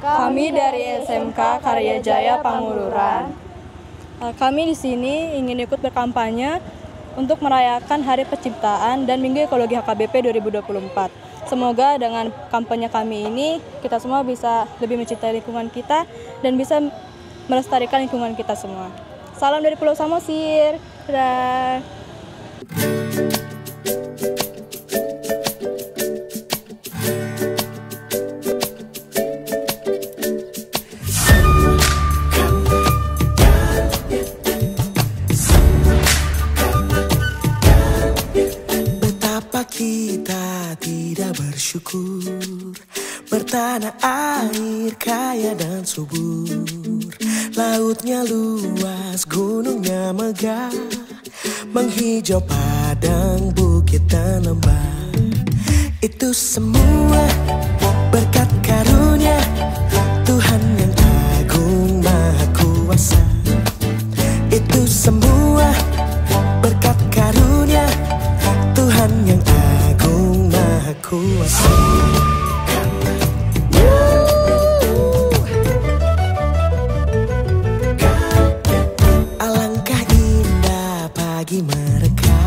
Kami dari SMK Karya Jaya Pangururan. Kami di sini ingin ikut berkampanye untuk merayakan Hari Penciptaan dan Minggu Ekologi HKBP 2024. Semoga dengan kampanye kami ini kita semua bisa lebih mencintai lingkungan kita dan bisa melestarikan lingkungan kita semua. Salam dari Pulau Samosir. Dadah. Kita tidak bersyukur, bertanah air kaya dan subur, lautnya luas, gunungnya megah, menghijau padang, bukit dan lembah. Itu semua berkat karunia Tuhan yang agung maha kuasa. Itu semua berkat karunia Tuhan yang agung maha kuasa. Alangkah indah pagi mereka,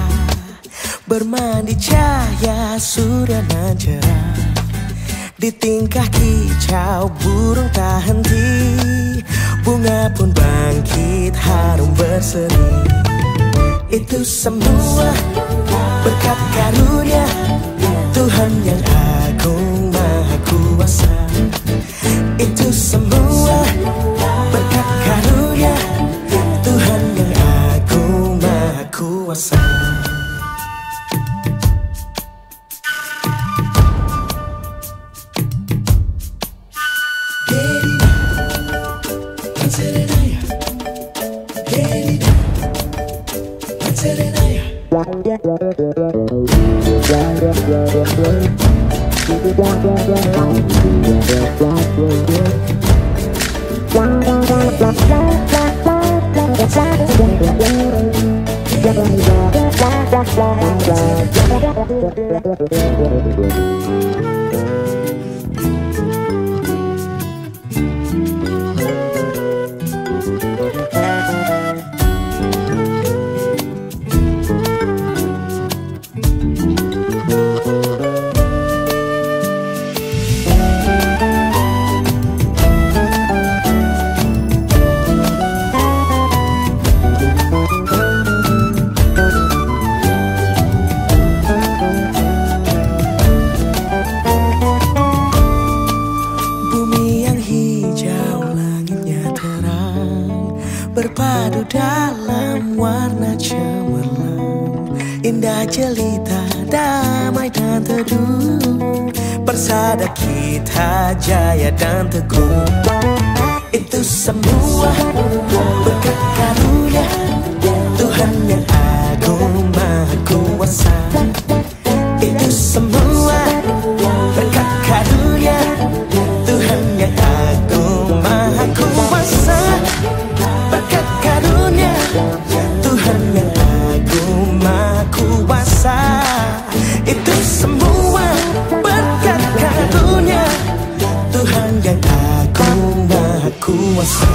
bermandi cahaya surya nan cerah. Di tingkah kicau burung tak henti, bunga pun bangkit harum berseri. Itu semua berkat karunia Tuhan yang agung maha kuasa. Itu semua berkat karunia Tuhan yang agung maha kuasa. Berpadu dalam warna cemerlang, indah jelita, damai dan teduh, persada kita jaya dan teguh. Itu semua berkat karunia Tuhan yang agung maha kuasa. Itu semua berkat karunia Tuhan yang agung maha kuasa. Berkat karunia Tuhan yang agung maha kuasa. Itu semua berkat karunia Tuhan yang agung maha kuasa.